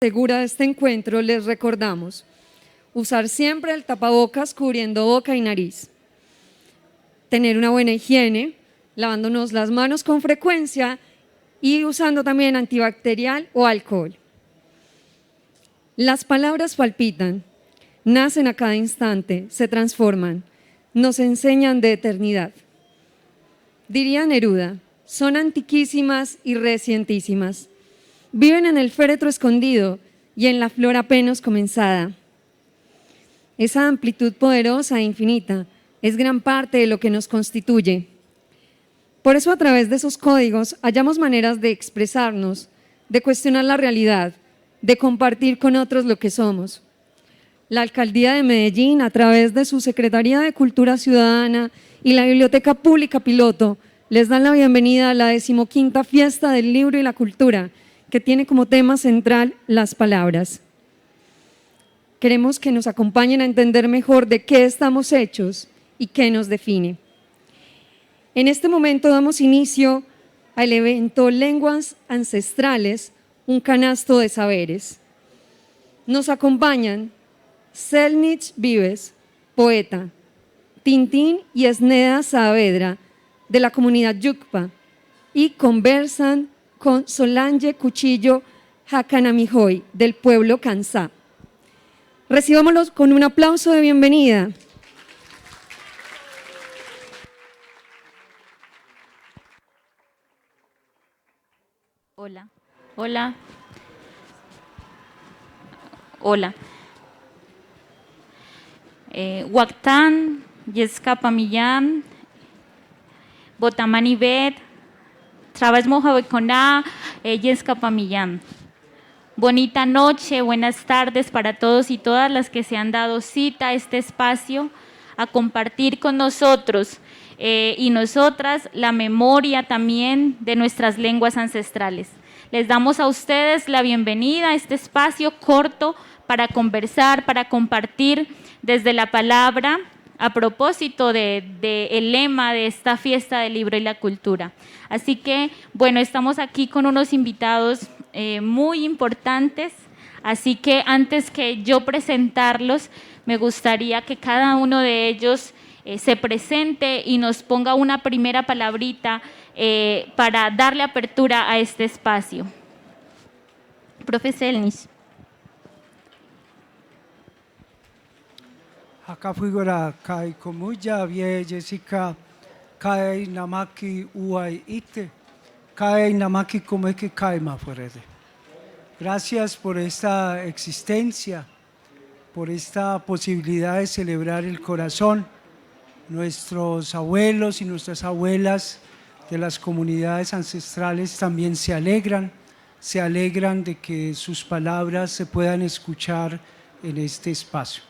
segura de este encuentro, les recordamos usar siempre el tapabocas cubriendo boca y nariz, tener una buena higiene, lavándonos las manos con frecuencia y usando también antibacterial o alcohol. Las palabras palpitan, nacen a cada instante, se transforman, nos enseñan de eternidad. Diría Neruda, son antiquísimas y recientísimas. Viven en el féretro escondido y en la flor apenas comenzada. Esa amplitud poderosa e infinita es gran parte de lo que nos constituye. Por eso, a través de esos códigos, hallamos maneras de expresarnos, de cuestionar la realidad, de compartir con otros lo que somos. La Alcaldía de Medellín, a través de su Secretaría de Cultura Ciudadana y la Biblioteca Pública Piloto, les dan la bienvenida a la 15ª Fiesta del Libro y la Cultura, que tiene como tema central las palabras. Queremos que nos acompañen a entender mejor de qué estamos hechos y qué nos define. En este momento damos inicio al evento Lenguas Ancestrales, un canasto de saberes. Nos acompañan Selnich Vives, poeta, Tintín y Esneda Saavedra, de la comunidad Yucpa, y conversan con Solange Cuchillo Hakanamijoy, del pueblo Kansá. Recibámoslos con un aplauso de bienvenida. Hola, hola, hola. Huactán, Yescapamillán, Botamanibet, Trabas Mojabeconá, Yescapamillán. Bonita noche, buenas tardes para todos y todas las que se han dado cita a este espacio a compartir con nosotros y nosotras la memoria también de nuestras lenguas ancestrales. Les damos a ustedes la bienvenida a este espacio corto para conversar, para compartir desde la palabra a propósito del lema de esta fiesta del libro y la cultura. Así que, bueno, estamos aquí con unos invitados muy importantes, así que antes que yo presentarlos, me gustaría que cada uno de ellos se presente y nos ponga una primera palabrita para darle apertura a este espacio. Profe Selnich. Acá fuigora kai komuya vie Jessica kai namaki uai ite kai namaki komeke kai maforede. Gracias por esta existencia, por esta posibilidad de celebrar el corazón. Nuestros abuelos y nuestras abuelas de las comunidades ancestrales también se alegran de que sus palabras se puedan escuchar en este espacio.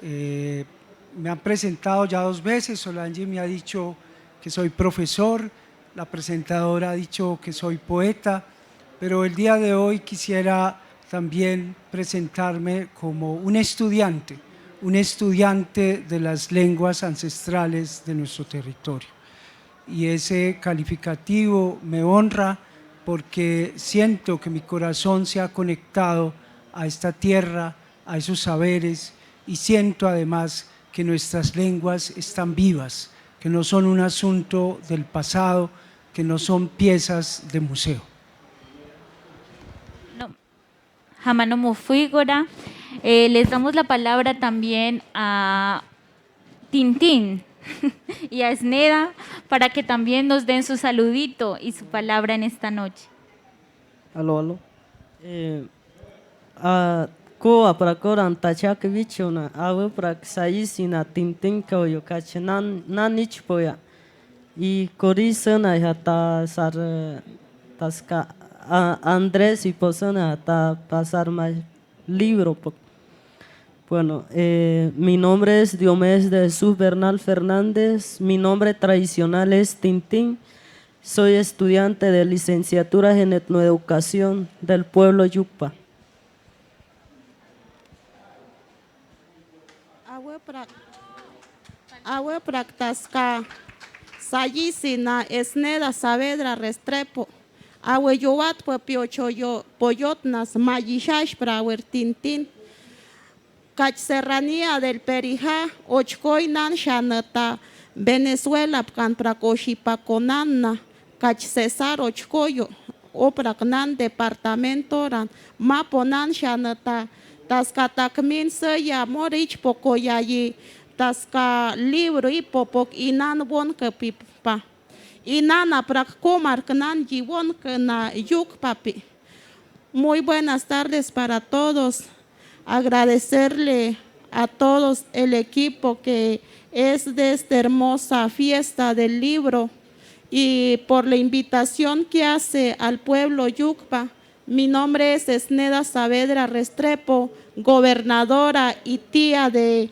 Me han presentado ya 2 veces, Solange me ha dicho que soy profesor, la presentadora ha dicho que soy poeta, pero el día de hoy quisiera también presentarme como un estudiante de las lenguas ancestrales de nuestro territorio. Y ese calificativo me honra porque siento que mi corazón se ha conectado a esta tierra, a esos saberes, y siento además que nuestras lenguas están vivas, que no son un asunto del pasado, que no son piezas de museo. Jamano Mofuigora. Les damos la palabra también a Tintín y a Esneda para que también nos den su saludito y su palabra en esta noche. Aló. Ko aprakoran tachak bichona awe prak saisina Tintín koyo kachenan nanich poya y corisana hasta sar tasca Andrés y posana hasta pasar más libro. Bueno, mi nombre es Diomedes de Jesús Bernal Fernández, mi nombre tradicional es Tintín, soy estudiante de licenciatura en etnoeducación del pueblo Yucpa. Awe praktaska sayisina Esneda Saavedra Restrepo Aweyowat piochoyo poyotnas mayishash para tintin. Cach serranía del Perijá, ochcoinan shanata, Venezuela cantracochipaconana, cach Cesar ochcoyo, opracnan departamento ran, maponan shanata, tascatakmin seya morich pocoyayi, tasca libro y popok inan bon pipa. Inana prak komar knan jiwon na yuk papi. Muy buenas tardes para todos. Agradecerle a todos el equipo que es de esta hermosa fiesta del libro y por la invitación que hace al pueblo Yucpa. Mi nombre es Esneda Saavedra Restrepo, gobernadora y tía de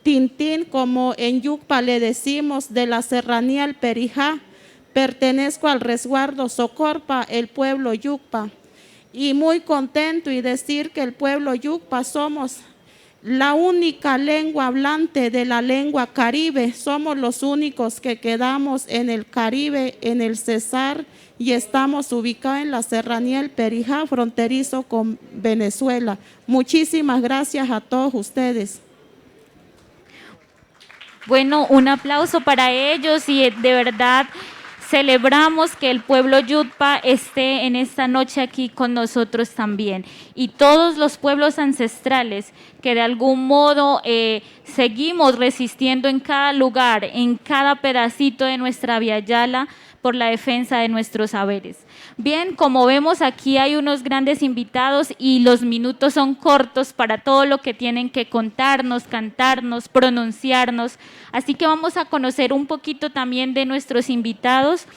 Tintín, como en Yucpa le decimos, de la Serranía El Perijá. Pertenezco al resguardo Socorpa, el pueblo Yucpa. Y muy contento y decir que el pueblo Yucpa somos la única lengua hablante de la lengua caribe. Somos los únicos que quedamos en el Caribe, en el Cesar, y estamos ubicados en la Serranía El Perijá, fronterizo con Venezuela. Muchísimas gracias a todos ustedes. Bueno, un aplauso para ellos y de verdad celebramos que el pueblo Yutpa esté en esta noche aquí con nosotros también. Y todos los pueblos ancestrales que de algún modo seguimos resistiendo en cada lugar, en cada pedacito de nuestra Via Yala, por la defensa de nuestros saberes. Bien, como vemos aquí hay unos grandes invitados y los minutos son cortos para todo lo que tienen que contarnos, cantarnos, pronunciarnos. Así que vamos a conocer un poquito también de nuestros invitados.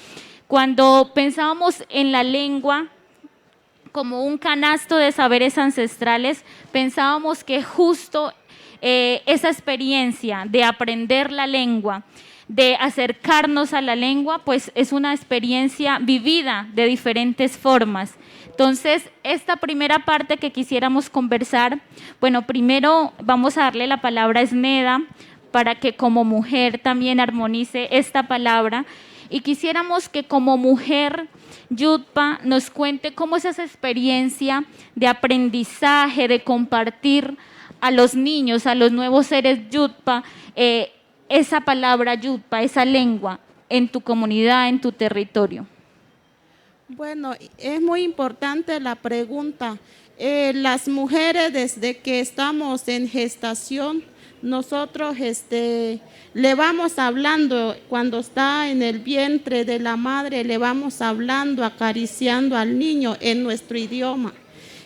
Cuando pensábamos en la lengua como un canasto de saberes ancestrales, pensábamos que justo esa experiencia de aprender la lengua, de acercarnos a la lengua, pues es una experiencia vivida de diferentes formas. Entonces, esta primera parte que quisiéramos conversar, bueno, primero vamos a darle la palabra a Esneda para que como mujer también armonice esta palabra y quisiéramos que como mujer Yutpa nos cuente cómo es esa experiencia de aprendizaje, de compartir a los niños, a los nuevos seres Yutpa, esa palabra Yutpa, esa lengua en tu comunidad, en tu territorio. Bueno, es muy importante la pregunta. Las mujeres desde que estamos en gestación, nosotros le vamos hablando, cuando está en el vientre de la madre, le vamos hablando, acariciando al niño en nuestro idioma.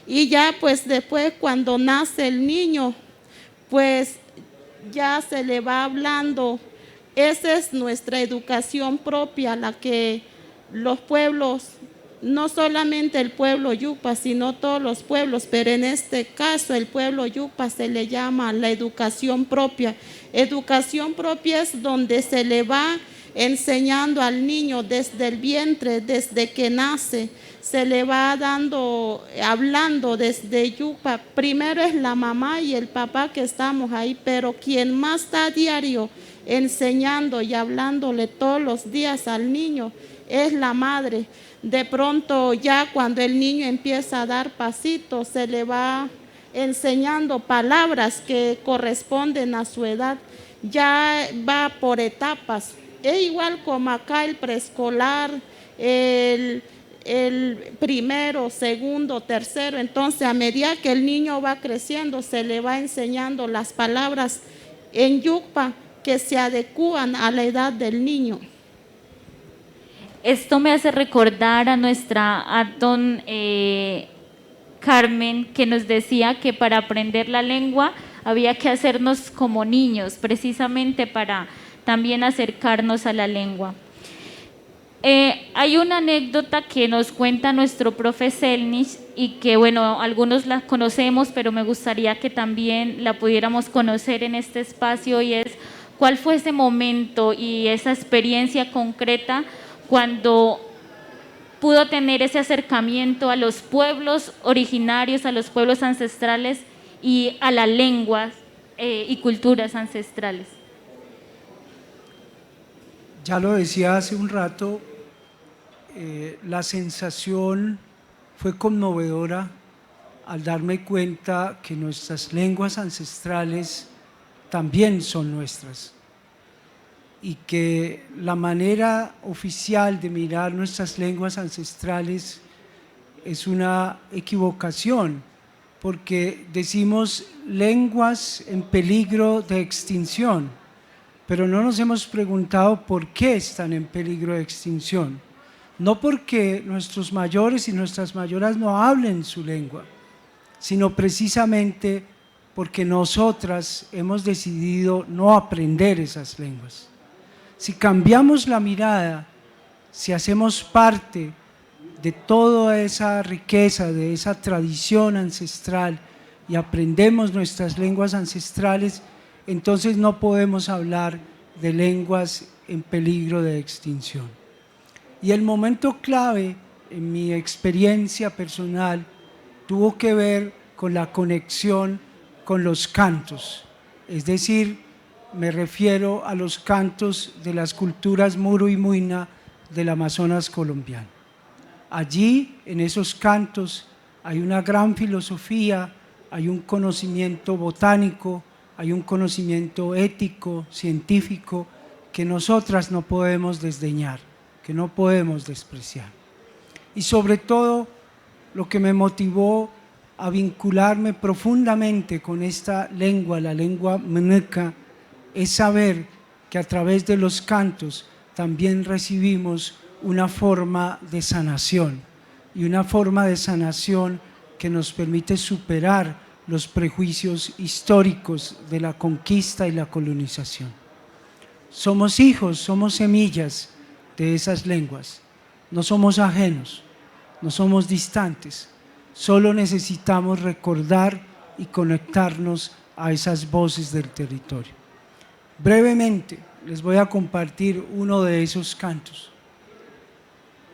Y ya pues después cuando nace el niño, pues ya se le va hablando. Esa es nuestra educación propia, la que los pueblos, no solamente el pueblo Yucpa, sino todos los pueblos, pero en este caso el pueblo Yucpa se le llama la educación propia. Educación propia es donde se le va enseñando al niño desde el vientre, desde que nace, se le va dando, hablando desde Yucpa. Primero es la mamá y el papá que estamos ahí, pero quien más está a diario enseñando y hablándole todos los días al niño es la madre. De pronto ya cuando el niño empieza a dar pasitos, se le va enseñando palabras que corresponden a su edad, ya va por etapas. Es igual como acá el preescolar, el primero, segundo, tercero. Entonces a medida que el niño va creciendo, se le va enseñando las palabras en Yucpa que se adecúan a la edad del niño. Esto me hace recordar a nuestra Atón Carmen, que nos decía que para aprender la lengua había que hacernos como niños, precisamente para también acercarnos a la lengua. Hay una anécdota que nos cuenta nuestro profe Selnich y que, bueno, algunos la conocemos, pero me gustaría que también la pudiéramos conocer en este espacio, y es cuál fue ese momento y esa experiencia concreta cuando pudo tener ese acercamiento a los pueblos originarios, a los pueblos ancestrales y a las lenguas y culturas ancestrales. Ya lo decía hace un rato, la sensación fue conmovedora al darme cuenta que nuestras lenguas ancestrales también son nuestras y que la manera oficial de mirar nuestras lenguas ancestrales es una equivocación, porque decimos lenguas en peligro de extinción, pero no nos hemos preguntado por qué están en peligro de extinción. No porque nuestros mayores y nuestras mayoras no hablen su lengua, sino precisamente porque nosotras hemos decidido no aprender esas lenguas. Si cambiamos la mirada, si hacemos parte de toda esa riqueza, de esa tradición ancestral y aprendemos nuestras lenguas ancestrales, entonces no podemos hablar de lenguas en peligro de extinción. Y el momento clave en mi experiencia personal tuvo que ver con la conexión con los cantos, es decir, me refiero a los cantos de las culturas Muru y Muina del Amazonas colombiano. Allí, en esos cantos, hay una gran filosofía, hay un conocimiento botánico, hay un conocimiento ético, científico, que nosotras no podemos desdeñar, que no podemos despreciar. Y sobre todo, lo que me motivó a vincularme profundamente con esta lengua, la lengua mneca, es saber que a través de los cantos también recibimos una forma de sanación, y una forma de sanación que nos permite superar los prejuicios históricos de la conquista y la colonización. Somos hijos, somos semillas de esas lenguas, no somos ajenos, no somos distantes, solo necesitamos recordar y conectarnos a esas voces del territorio. Brevemente les voy a compartir uno de esos cantos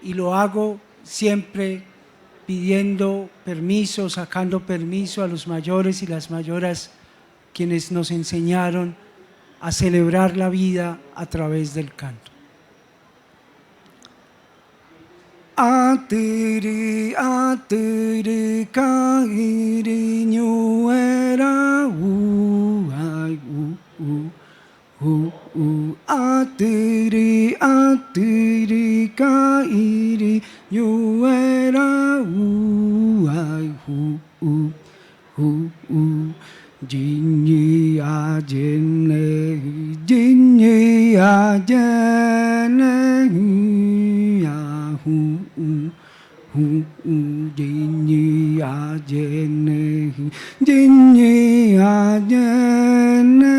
y lo hago siempre pidiendo permiso, sacando permiso a los mayores y las mayoras quienes nos enseñaron a celebrar la vida a través del canto. Atiri, atiri, kairi, ñuera, ay, atiri, atiri, kairi, ñuera, ay, jinyi ajene, jinyi ajene, jinyi ajene, jinyi ajene,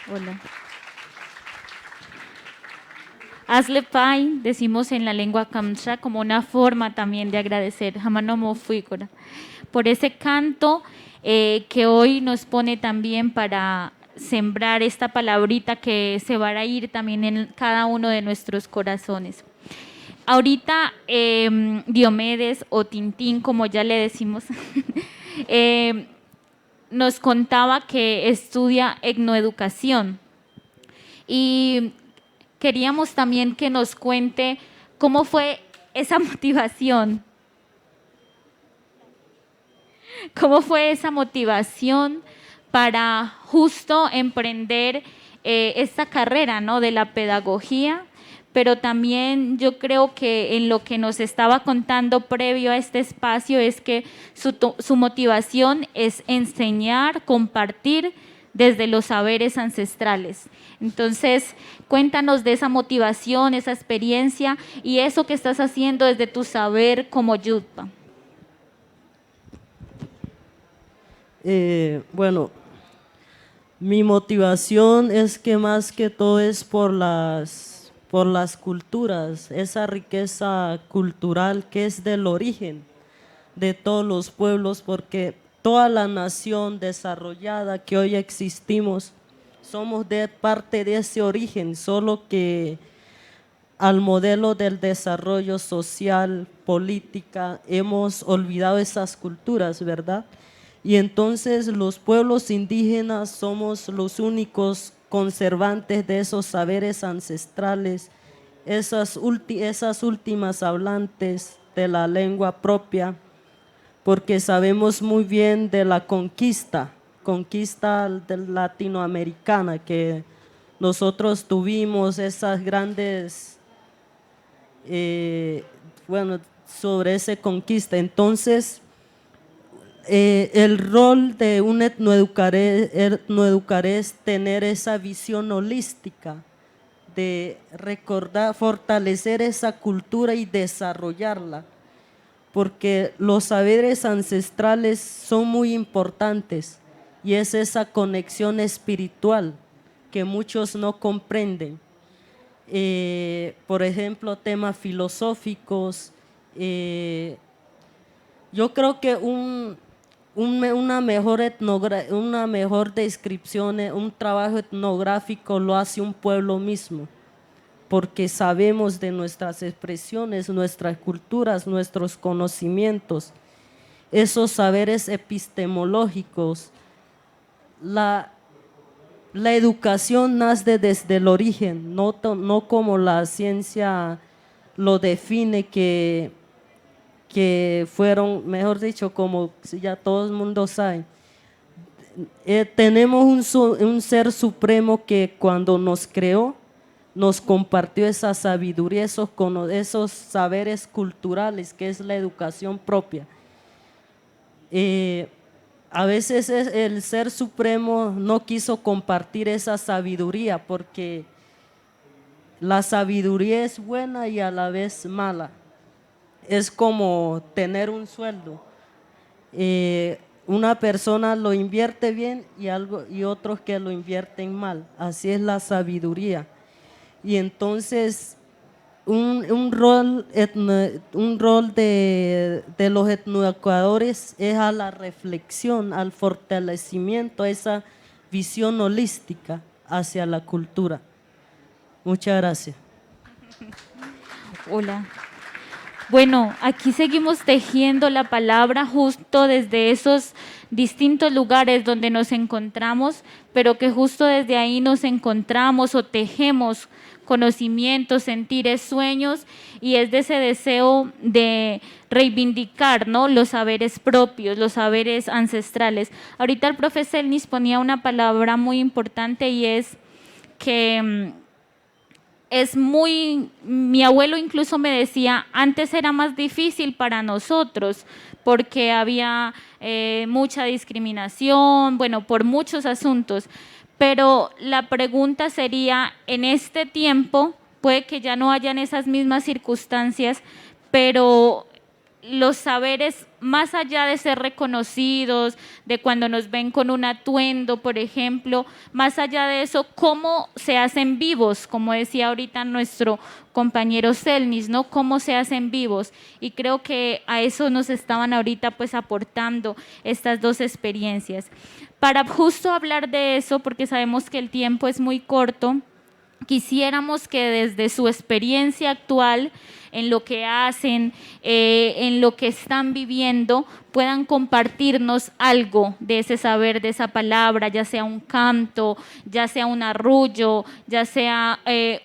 Hola. Hazle Pai, decimos en la lengua kamcha, como una forma también de agradecer Hamanomo Fuikora por ese canto que hoy nos pone también para sembrar esta palabrita que se va a ir también en cada uno de nuestros corazones. Ahorita Diomedes o Tintín, como ya le decimos, nos contaba que estudia etnoeducación y queríamos también que nos cuente cómo fue esa motivación. ¿Cómo fue esa motivación para justo emprender esta carrera, ¿no?, de la pedagogía? Pero también yo creo que en lo que nos estaba contando previo a este espacio es que su motivación es enseñar, compartir desde los saberes ancestrales. Entonces, cuéntanos de esa motivación, esa experiencia y eso que estás haciendo desde tu saber como Yutpa. Bueno, mi motivación es que más que todo es por las culturas, esa riqueza cultural que es del origen de todos los pueblos, porque toda la nación desarrollada que hoy existimos, somos de parte de ese origen, solo que al modelo del desarrollo social, política, hemos olvidado esas culturas, ¿verdad? Y entonces los pueblos indígenas somos los únicos conservantes de esos saberes ancestrales, esas últimas hablantes de la lengua propia, porque sabemos muy bien de la conquista latinoamericana, que nosotros tuvimos esas grandes, sobre esa conquista. Entonces, el rol de un etnoeducador es tener esa visión holística, de recordar, fortalecer esa cultura y desarrollarla, porque los saberes ancestrales son muy importantes y es esa conexión espiritual que muchos no comprenden. Por ejemplo, temas filosóficos. Yo creo que una mejor descripción, un trabajo etnográfico lo hace un pueblo mismo, porque sabemos de nuestras expresiones, nuestras culturas, nuestros conocimientos, esos saberes epistemológicos. La educación nace desde el origen, no como la ciencia lo define, que fueron, mejor dicho, como ya todo el mundo sabe. Tenemos un ser supremo que cuando nos creó, nos compartió esa sabiduría, esos saberes culturales, que es la educación propia. A veces el ser supremo no quiso compartir esa sabiduría, porque la sabiduría es buena y a la vez mala. Es como tener un sueldo. Una persona lo invierte bien y otros que lo invierten mal. Así es la sabiduría. Y entonces un rol de los etnoeducadores es a la reflexión, al fortalecimiento, a esa visión holística hacia la cultura. Muchas gracias. Hola. Bueno, aquí seguimos tejiendo la palabra justo desde esos distintos lugares donde nos encontramos, pero que justo desde ahí nos encontramos o tejemos conocimientos, sentires, sueños, y es de ese deseo de reivindicar, ¿no?, los saberes propios, los saberes ancestrales. Ahorita el profe Selnis ponía una palabra muy importante y es que mi abuelo incluso me decía, antes era más difícil para nosotros porque había mucha discriminación, bueno, por muchos asuntos, pero la pregunta sería, en este tiempo, puede que ya no hayan esas mismas circunstancias, pero los saberes, más allá de ser reconocidos, de cuando nos ven con un atuendo, por ejemplo, más allá de eso, ¿cómo se hacen vivos? Como decía ahorita nuestro compañero Selnis, ¿no? ¿Cómo se hacen vivos? Y creo que a eso nos estaban ahorita pues aportando estas dos experiencias. Para justo hablar de eso, porque sabemos que el tiempo es muy corto, quisiéramos que desde su experiencia actual, en lo que hacen, en lo que están viviendo, puedan compartirnos algo de ese saber, de esa palabra, ya sea un canto, ya sea un arrullo, ya sea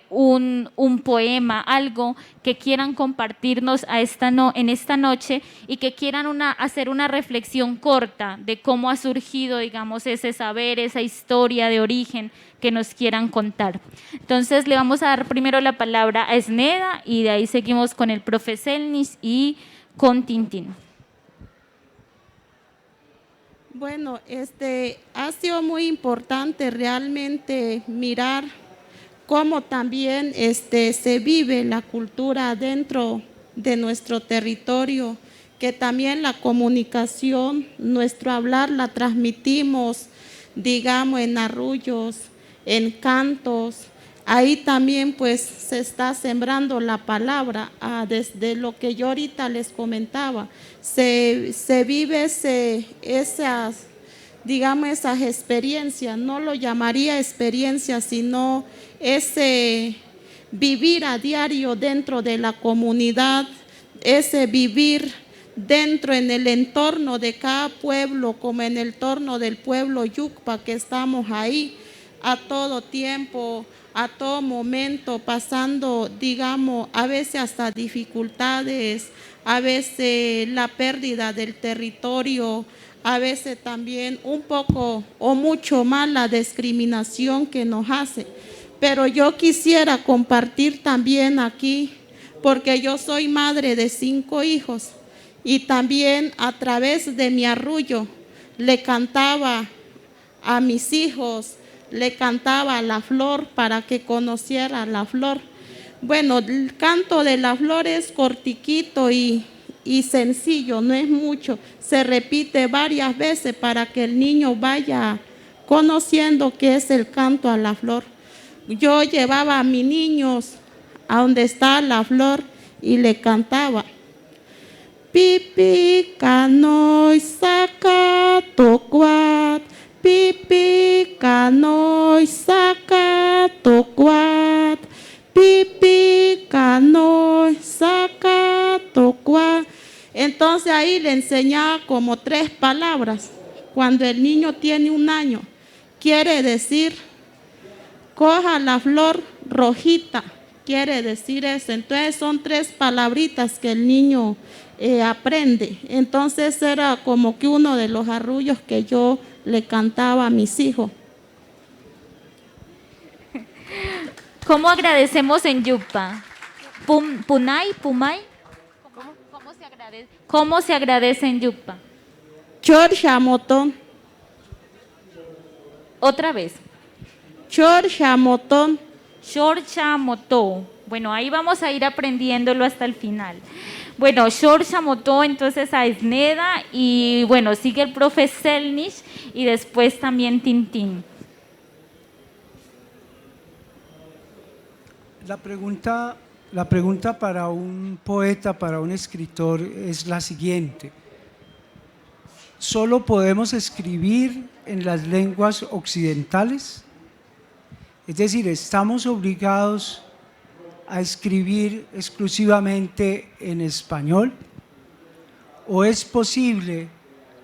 un poema, algo que quieran compartirnos en esta noche y que quieran hacer una reflexión corta de cómo ha surgido, digamos, ese saber, esa historia de origen que nos quieran contar. Entonces le vamos a dar primero la palabra a Esneda y de ahí seguimos con el profe Selnis y con Tintín. Bueno, ha sido muy importante realmente mirar cómo también se vive la cultura dentro de nuestro territorio, que también la comunicación, nuestro hablar la transmitimos, digamos, en arrullos, en cantos. Ahí también pues se está sembrando la palabra, desde lo que yo ahorita les comentaba. Se vive esas experiencias, no lo llamaría experiencia, sino ese vivir a diario dentro de la comunidad, ese vivir dentro en el entorno de cada pueblo, como en el entorno del pueblo Yucpa, que estamos ahí a todo tiempo, a todo momento, pasando, digamos, a veces hasta dificultades, a veces la pérdida del territorio, a veces también un poco o mucho más la discriminación que nos hace. Pero yo quisiera compartir también aquí, porque yo soy madre de 5 hijos y también a través de mi arrullo le cantaba a mis hijos, le cantaba a la flor para que conociera la flor. Bueno, el canto de la flor es cortiquito y sencillo, no es mucho. Se repite varias veces para que el niño vaya conociendo qué es el canto a la flor. Yo llevaba a mis niños a donde está la flor y le cantaba. Pipi canoy saca tocuat, pipi canoy saca tocuat, pipi canoy saca tocuat. Entonces ahí le enseñaba como 3 palabras. Cuando el niño tiene 1 año, quiere decir, coja la flor rojita, quiere decir eso. Entonces son 3 palabritas que el niño aprende. Entonces era como que uno de los arrullos que yo le cantaba a mis hijos. ¿Cómo agradecemos en Yucpa? Punay, Pumay. ¿Cómo se agradece en Yucpa? Chorchamotón. Otra vez. Chorchamotón. Chorchamotó. Bueno, ahí vamos a ir aprendiéndolo hasta el final. Bueno, Chorchamotó entonces a Esneda y bueno, sigue el profe Selnish y después también Tintín. La pregunta para un poeta, para un escritor, es la siguiente. ¿Solo podemos escribir en las lenguas occidentales? Es decir, ¿estamos obligados a escribir exclusivamente en español? ¿O es posible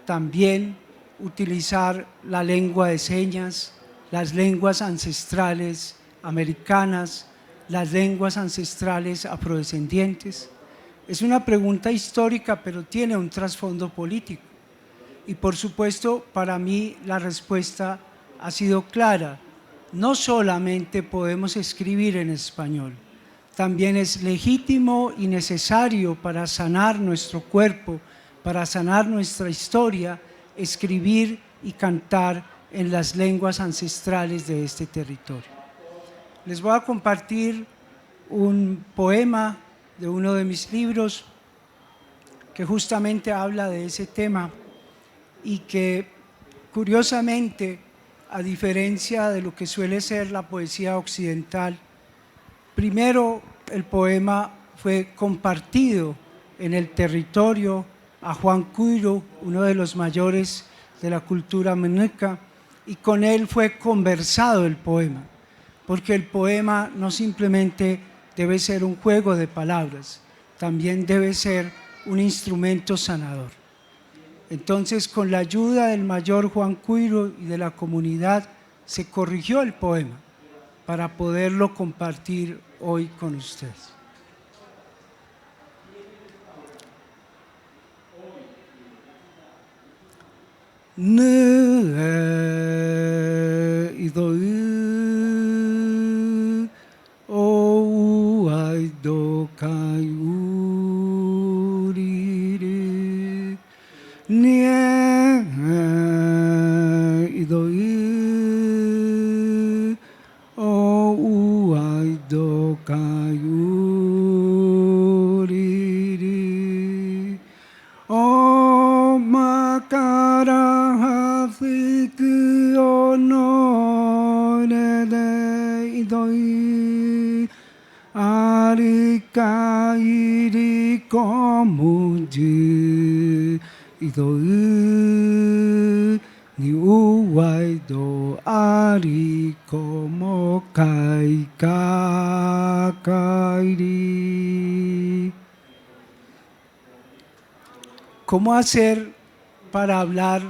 también utilizar la lengua de señas, las lenguas ancestrales americanas, las lenguas ancestrales afrodescendientes? Es una pregunta histórica, pero tiene un trasfondo político. Y por supuesto, para mí la respuesta ha sido clara. No solamente podemos escribir en español, también es legítimo y necesario para sanar nuestro cuerpo, para sanar nuestra historia, escribir y cantar en las lenguas ancestrales de este territorio. Les voy a compartir un poema de uno de mis libros que justamente habla de ese tema y que curiosamente, a diferencia de lo que suele ser la poesía occidental, primero el poema fue compartido en el territorio a Juan Cuiro, uno de los mayores de la cultura meneca, y con él fue conversado el poema, porque el poema no simplemente debe ser un juego de palabras, también debe ser un instrumento sanador. Entonces, con la ayuda del mayor Juan Cuiro y de la comunidad, se corrigió el poema para poderlo compartir hoy con ustedes. ¿Cómo hacer para hablar?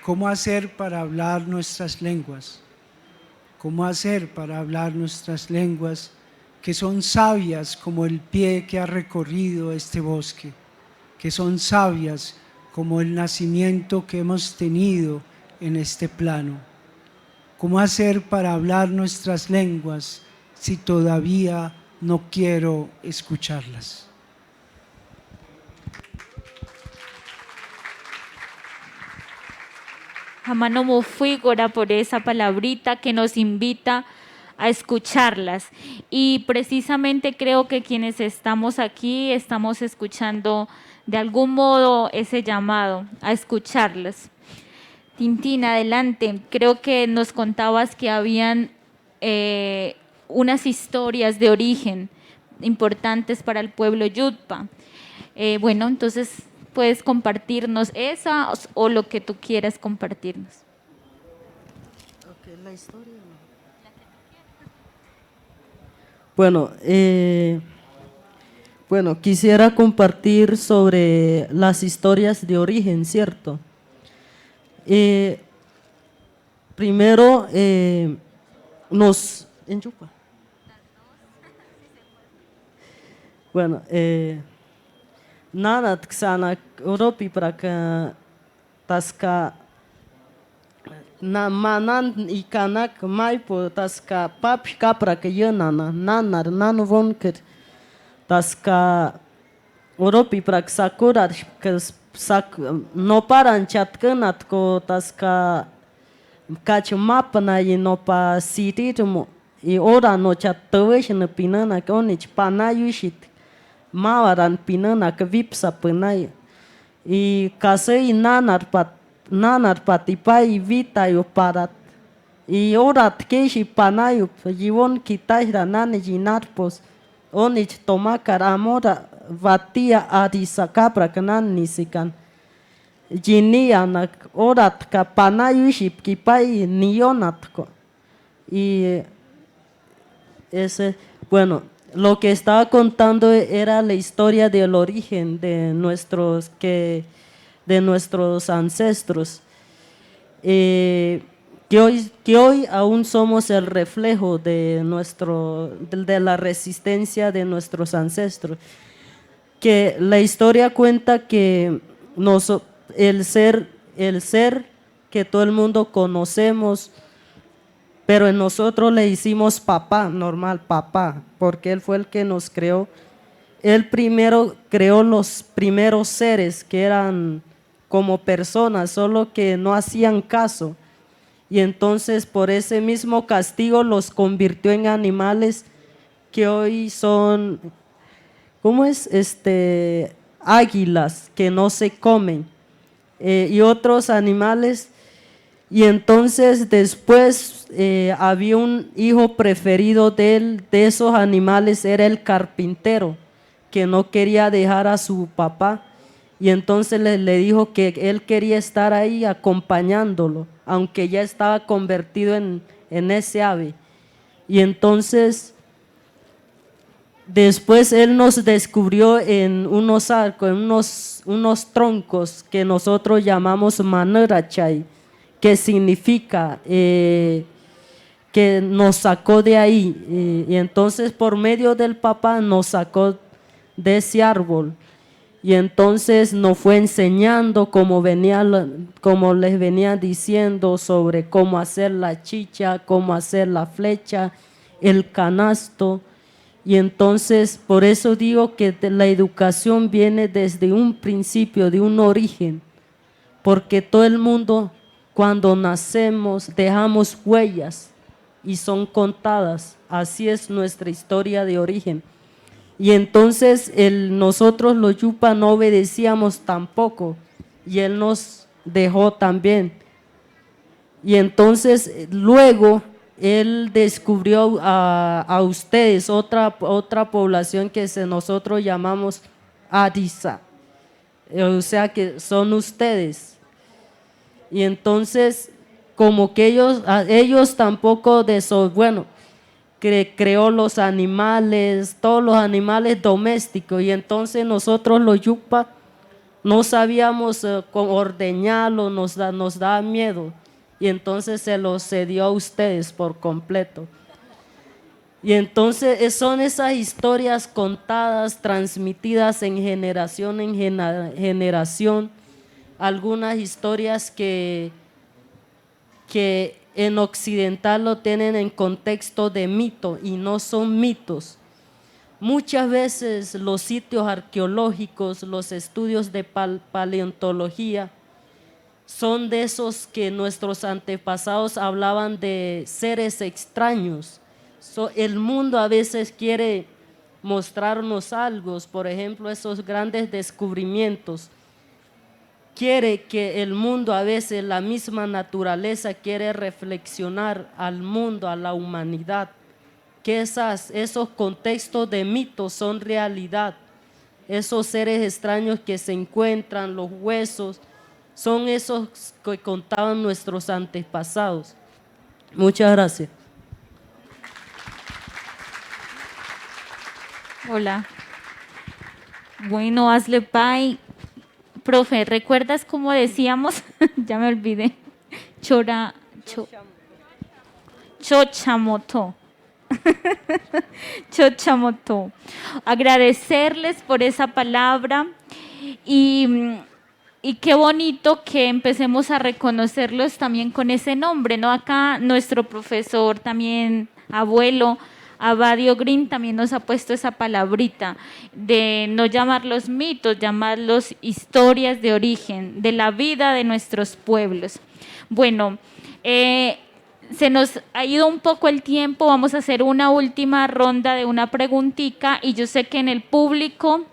¿Cómo hacer para hablar nuestras lenguas? ¿Cómo hacer para hablar nuestras lenguas que son sabias como el pie que ha recorrido este bosque, que son sabias como el nacimiento que hemos tenido en este plano? ¿Cómo hacer para hablar nuestras lenguas si todavía no quiero escucharlas? Hamano Mufigora por esa palabrita que nos invita a escucharlas. Y precisamente creo que quienes estamos aquí estamos escuchando de algún modo ese llamado a escucharlas. Tintín, adelante. Creo que nos contabas que habían unas historias de origen importantes para el pueblo Yutpa. Bueno, entonces puedes compartirnos esa o lo que tú quieras compartirnos. Okay, la historia. Bueno, quisiera compartir sobre las historias de origen, ¿cierto? Primero, nos… ¿En Yupa? Bueno, nada, Xana, Europi para que tasca na manan y kanak maipo tasca papka para que yo nanar nano vonker tasca Europi para que sakura que no paran chatkanat ko tasca kachumapana y no pa sititumo y ora no chatwesh na pinana konich panayushit mawaran pinana que vipsa penay y kasei nanar patipay vita yo parat y orat keshi panayo yivon kitayra nane jinarpos onich tomakar amora vatia arisakapra kanan nisikan jinianak orat ka panayuship kipay nionatko y ese bueno. Lo que estaba contando era la historia del origen de nuestros ancestros, que hoy aún somos el reflejo de la resistencia de nuestros ancestros. Que la historia cuenta que el ser que todo el mundo conocemos, pero en nosotros le hicimos papá, normal, papá, porque él fue el que nos creó. Él primero creó los primeros seres que eran como personas, solo que no hacían caso. Y entonces por ese mismo castigo los convirtió en animales que hoy son, ¿cómo es? Águilas que no se comen y otros animales. Y entonces después había un hijo preferido de esos animales, era el carpintero, que no quería dejar a su papá. Y entonces le dijo que él quería estar ahí acompañándolo, aunque ya estaba convertido en ese ave. Y entonces después él nos descubrió en unos arcos, en unos troncos que nosotros llamamos manerachay, que significa que nos sacó de ahí, y entonces por medio del papá nos sacó de ese árbol, y entonces nos fue enseñando como les venía diciendo sobre cómo hacer la chicha, cómo hacer la flecha, el canasto. Y entonces por eso digo que la educación viene desde un principio, de un origen, porque todo el mundo cuando nacemos dejamos huellas y son contadas. Así es nuestra historia de origen. Y entonces nosotros los Yupa no obedecíamos tampoco, y él nos dejó también. Y entonces luego él descubrió a ustedes, otra población que nosotros llamamos Arisa, o sea que son ustedes. Y entonces como que ellos tampoco creó los animales, todos los animales domésticos, y entonces nosotros los yupa no sabíamos ordeñarlo, nos da miedo, y entonces se los cedió a ustedes por completo. Y entonces son esas historias contadas, transmitidas en generación, algunas historias que en occidental lo tienen en contexto de mito y no son mitos. Muchas veces los sitios arqueológicos, los estudios de paleontología, son de esos que nuestros antepasados hablaban de seres extraños. El mundo a veces quiere mostrarnos algo, por ejemplo, esos grandes descubrimientos. Quiere que el mundo, a veces la misma naturaleza quiere reflexionar al mundo, a la humanidad, que esos contextos de mitos son realidad. Esos seres extraños que se encuentran, los huesos, son esos que contaban nuestros antepasados. Muchas gracias. Hola. Bueno, hazle pay. Profe, ¿recuerdas cómo decíamos? Ya me olvidé. Chochamoto. Chochamoto. Agradecerles por esa palabra y qué bonito que empecemos a reconocerlos también con ese nombre, ¿no? Acá nuestro profesor también, abuelo, Abadio Green, también nos ha puesto esa palabrita de no llamarlos mitos, llamarlos historias de origen, de la vida de nuestros pueblos. Bueno, se nos ha ido un poco el tiempo, vamos a hacer una última ronda de una preguntita y yo sé que en el público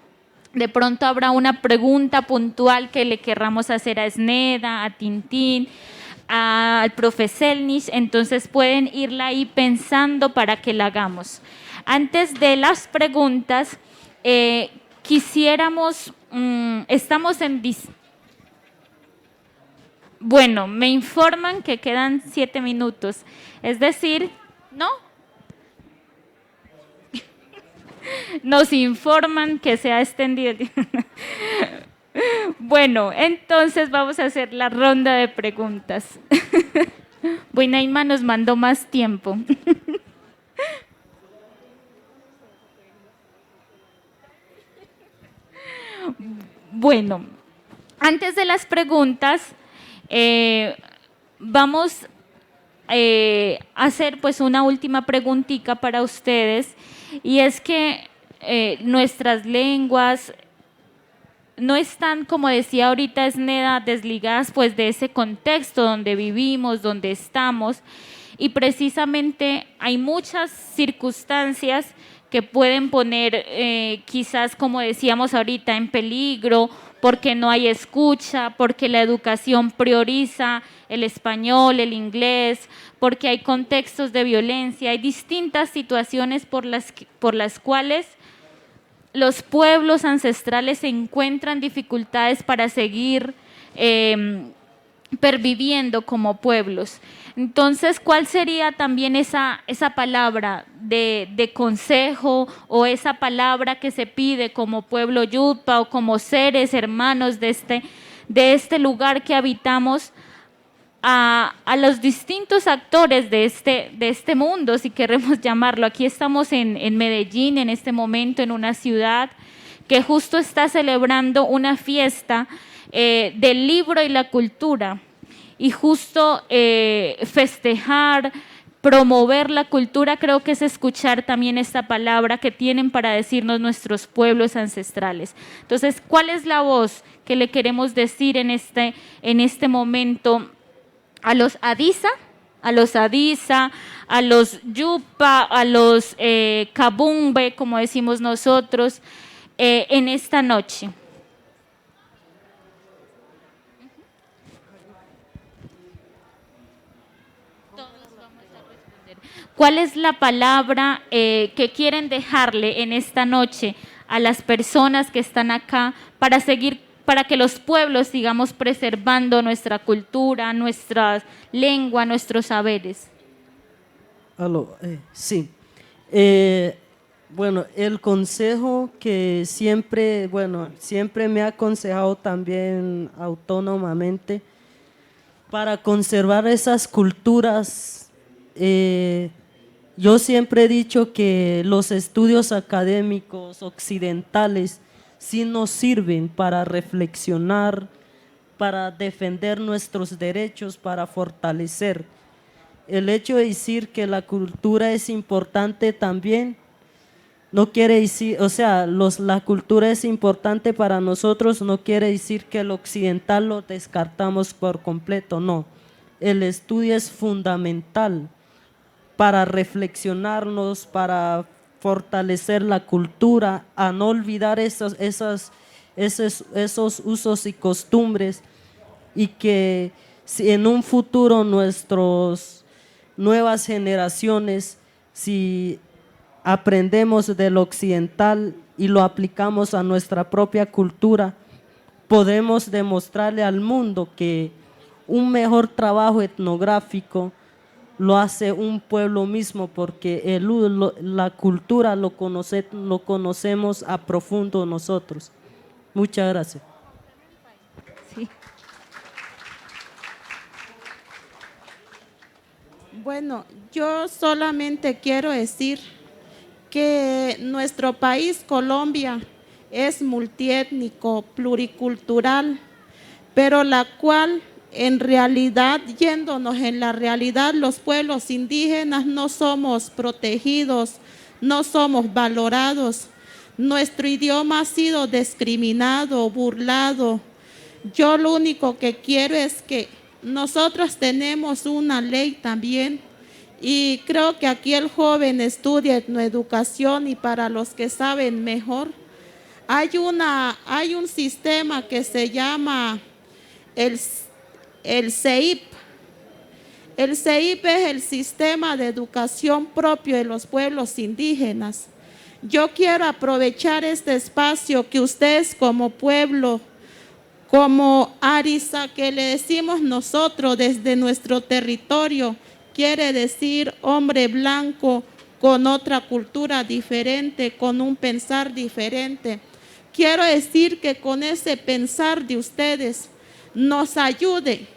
de pronto habrá una pregunta puntual que le querramos hacer a Sneda, a Tintín, al profe Selnis, entonces pueden irla ahí pensando para que la hagamos. Antes de las preguntas, quisiéramos, estamos en... Bueno, me informan que quedan 7 minutos, es decir, ¿no? Nos informan que se ha extendido. Bueno, entonces vamos a hacer la ronda de preguntas. Buenaima nos mandó más tiempo. Bueno, antes de las preguntas, vamos a hacer pues una última preguntita para ustedes, y es que nuestras lenguas no están, como decía ahorita Sneda, desligadas pues de ese contexto donde vivimos, donde estamos, y precisamente hay muchas circunstancias que pueden poner quizás, como decíamos ahorita, en peligro, porque no hay escucha, porque la educación prioriza el español, el inglés, porque hay contextos de violencia, hay distintas situaciones por las cuales los pueblos ancestrales encuentran dificultades para seguir perviviendo como pueblos. Entonces, ¿cuál sería también esa palabra de consejo, o esa palabra que se pide como pueblo Yupa o como seres hermanos de este lugar que habitamos a los distintos actores de este mundo, si queremos llamarlo? Aquí estamos en Medellín en este momento, en una ciudad que justo está celebrando una fiesta del libro y la cultura, y justo festejar, promover la cultura, creo que es escuchar también esta palabra que tienen para decirnos nuestros pueblos ancestrales. Entonces, ¿cuál es la voz que le queremos decir en este momento a los Adisa, a los Yupa, a los Kabumbe, como decimos nosotros, en esta noche? ¿Cuál es la palabra que quieren dejarle en esta noche a las personas que están acá para que los pueblos sigamos preservando nuestra cultura, nuestra lengua, nuestros saberes? Sí. Bueno, el consejo que siempre, bueno, siempre me ha aconsejado también autónomamente para conservar esas culturas. Yo siempre he dicho que los estudios académicos occidentales sí nos sirven para reflexionar, para defender nuestros derechos, para fortalecer. El hecho de decir que la cultura es importante también, no quiere decir, o sea, la cultura es importante para nosotros, no quiere decir que el occidental lo descartamos por completo, no. El estudio es fundamental para reflexionarnos, para fortalecer la cultura, a no olvidar esos usos y costumbres, y que si en un futuro nuevas generaciones, si aprendemos del occidental y lo aplicamos a nuestra propia cultura, podemos demostrarle al mundo que un mejor trabajo etnográfico lo hace un pueblo mismo, porque la cultura lo conocemos a profundo nosotros. Muchas gracias. Sí. Bueno, yo solamente quiero decir que nuestro país, Colombia, es multiétnico, pluricultural, pero la cual en realidad, yéndonos en la realidad, los pueblos indígenas no somos protegidos, no somos valorados. Nuestro idioma ha sido discriminado, burlado. Yo lo único que quiero es que nosotros tenemos una ley también, y creo que aquí el joven estudia etnoeducación, y para los que saben mejor, hay un sistema que se llama el CEIP. El CEIP es el sistema de educación propio de los pueblos indígenas. Yo quiero aprovechar este espacio que ustedes como pueblo, como Arisa, que le decimos nosotros desde nuestro territorio, quiere decir hombre blanco con otra cultura diferente, con un pensar diferente. Quiero decir que con ese pensar de ustedes nos ayude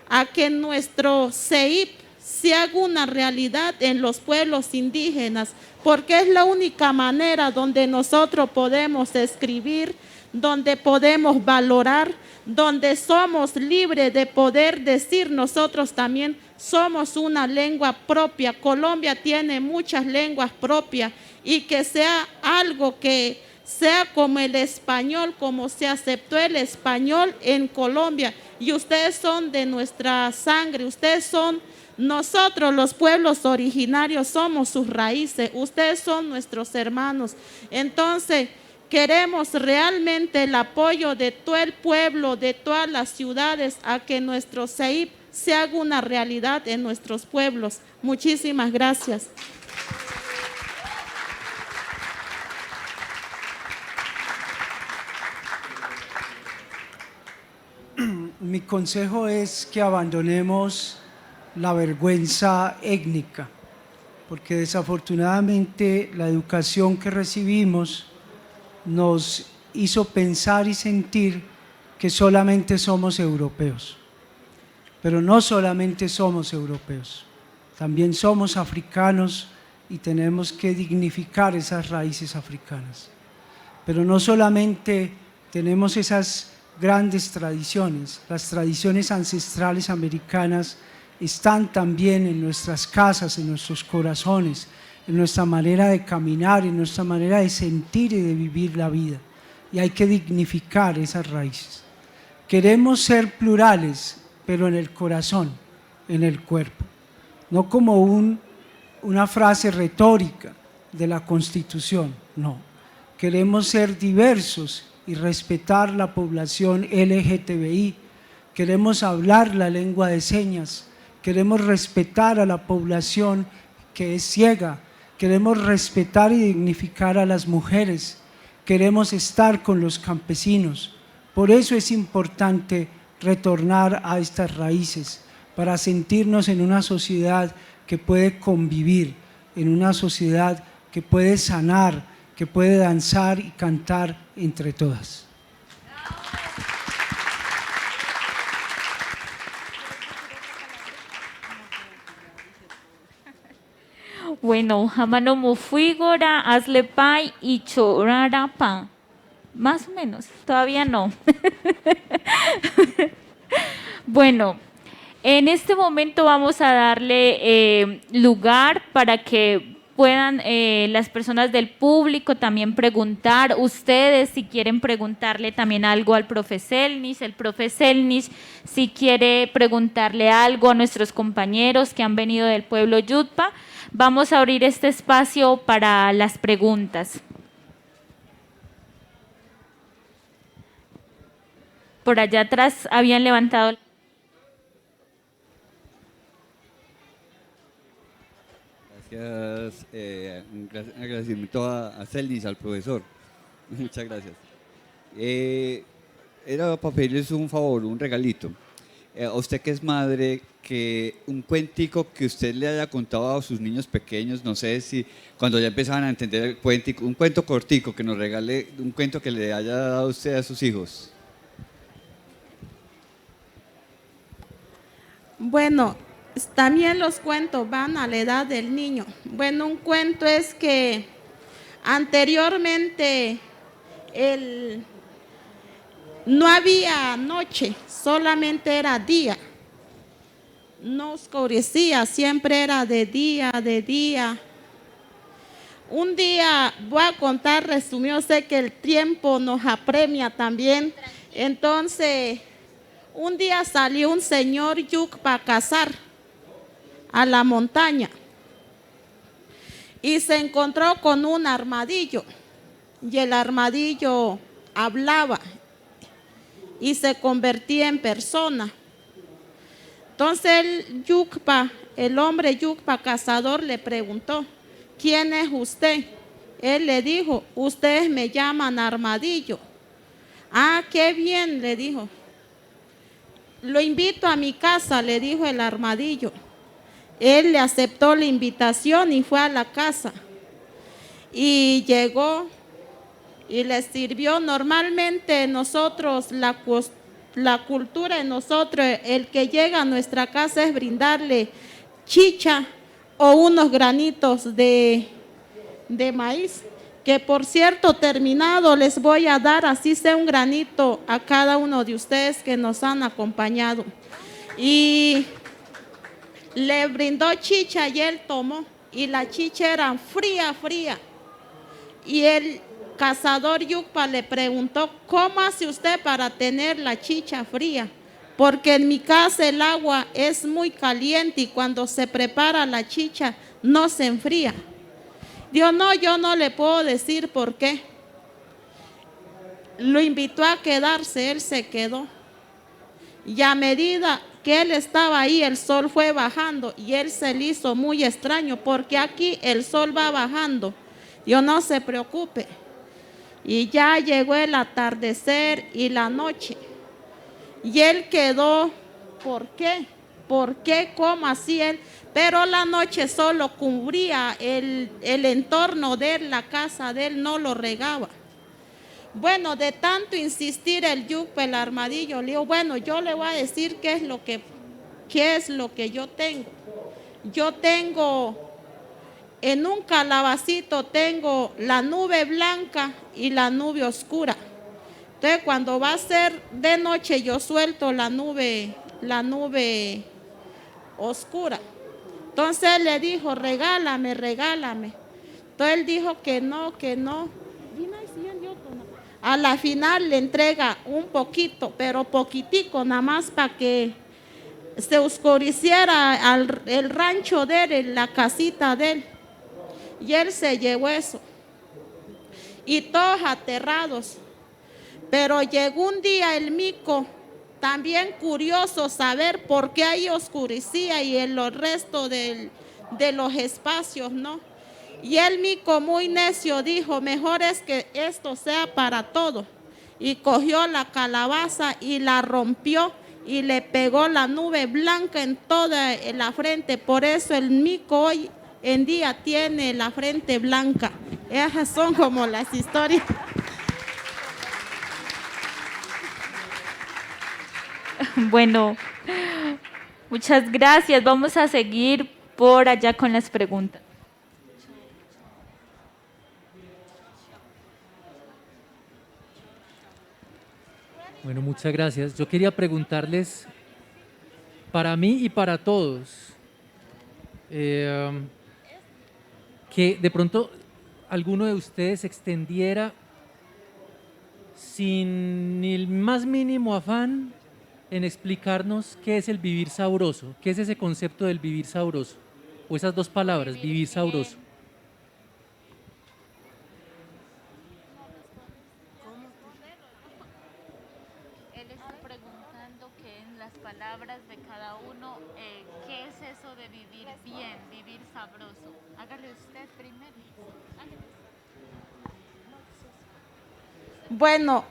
a que nuestro CEIP se haga una realidad en los pueblos indígenas, porque es la única manera donde nosotros podemos escribir, donde podemos valorar, donde somos libres de poder decir nosotros también somos una lengua propia. Colombia tiene muchas lenguas propias, y que sea algo que sea como el español, como se aceptó el español en Colombia. Y ustedes son de nuestra sangre, ustedes son, nosotros los pueblos originarios somos sus raíces, ustedes son nuestros hermanos. Entonces, queremos realmente el apoyo de todo el pueblo, de todas las ciudades, a que nuestro CEIP se haga una realidad en nuestros pueblos. Muchísimas gracias. Mi consejo es que abandonemos la vergüenza étnica, porque desafortunadamente la educación que recibimos nos hizo pensar y sentir que solamente somos europeos. Pero no solamente somos europeos, también somos africanos, y tenemos que dignificar esas raíces africanas. Pero no solamente tenemos esas grandes tradiciones, las tradiciones ancestrales americanas están también en nuestras casas, en nuestros corazones, en nuestra manera de caminar, en nuestra manera de sentir y de vivir la vida, y hay que dignificar esas raíces. Queremos ser plurales, pero en el corazón, en el cuerpo, no como una frase retórica de la Constitución, no. Queremos ser diversos y respetar la población LGTBI, queremos hablar la lengua de señas, queremos respetar a la población que es ciega, queremos respetar y dignificar a las mujeres, queremos estar con los campesinos. Por eso es importante retornar a estas raíces, para sentirnos en una sociedad que puede convivir en una sociedad que puede sanar, que puede danzar y cantar entre todas. Bueno, Hamano Mufuigora, Hazle Pai y Chorarapa. Más o menos, todavía no. Bueno, en este momento vamos a darle lugar para que puedan las personas del público también preguntar, ustedes si quieren preguntarle también algo al profe Selnis, el profe Selnis si quiere preguntarle algo a nuestros compañeros que han venido del pueblo Yutpa. Vamos a abrir este espacio para las preguntas. Por allá atrás habían levantado. Gracias, un agradecimiento a Selnis, al profesor. Muchas gracias. Era para pedirles un favor, un regalito. A usted que es madre, que un cuentico que usted le haya contado a sus niños pequeños, no sé si cuando ya empezaban a entender el cuentico, un cuento cortico, que nos regale un cuento que le haya dado usted a sus hijos. Bueno, también los cuentos van a la edad del niño. Bueno, un cuento es que anteriormente no había noche, solamente era día. No oscurecía, siempre era de día, de día. Un día, voy a contar resumido, sé que el tiempo nos apremia también. Entonces, un día salió un señor Yukpa a cazar a la montaña y se encontró con un armadillo y el armadillo hablaba y se convertía en persona. Entonces el hombre Yukpa cazador le preguntó, ¿quién es usted? Él le dijo, ustedes me llaman armadillo. Ah, qué bien, le dijo. Lo invito a mi casa, le dijo el armadillo. Él le aceptó la invitación y fue a la casa. Y llegó y le sirvió. Normalmente nosotros, la cultura de nosotros, el que llega a nuestra casa es brindarle chicha o unos granitos de maíz. Que por cierto, terminado, les voy a dar así sea un granito a cada uno de ustedes que nos han acompañado. Y le brindó chicha y él tomó. Y la chicha era fría, fría. Y el cazador Yukpa le preguntó, ¿cómo hace usted para tener la chicha fría? Porque en mi casa el agua es muy caliente y cuando se prepara la chicha no se enfría. Dijo, no, yo no le puedo decir por qué. Lo invitó a quedarse, él se quedó. Y a medida que él estaba ahí, el sol fue bajando y él se le hizo muy extraño porque aquí el sol va bajando. Dijo, no se preocupe. Y ya llegó el atardecer y la noche. Y él quedó, ¿por qué? ¿Por qué? ¿Cómo así él? Pero la noche solo cubría el entorno de él, la casa de él, no lo regaba. Bueno, de tanto insistir el Yukpa, el armadillo, le dijo, bueno, yo le voy a decir qué es lo que yo tengo. Yo tengo, en un calabacito tengo la nube blanca y la nube oscura. Entonces, cuando va a ser de noche, yo suelto la nube oscura. Entonces él le dijo, regálame, regálame. Entonces él dijo que no, que no. A la final le entrega un poquito, pero poquitico, nada más para que se oscureciera el rancho de él, la casita de él. Y él se llevó eso. Y todos aterrados. Pero llegó un día el mico, también curioso saber por qué ahí oscurecía y en los restos de los espacios, ¿no? Y el mico muy necio dijo, mejor es que esto sea para todo. Y cogió la calabaza y la rompió y le pegó la nube blanca en toda la frente. Por eso el mico hoy en día tiene la frente blanca. Esas son como las historias. Bueno, muchas gracias. Vamos a seguir por allá con las preguntas. Bueno, muchas gracias. Yo quería preguntarles, para mí y para todos, que de pronto alguno de ustedes extendiera sin ni el más mínimo afán en explicarnos qué es el vivir sabroso, qué es ese concepto del vivir sabroso, o esas dos palabras, vivir sabroso. Él está preguntando que en las palabras de cada uno, ¿qué es eso de vivir bien, vivir sabroso? Hágale usted primero. Bueno,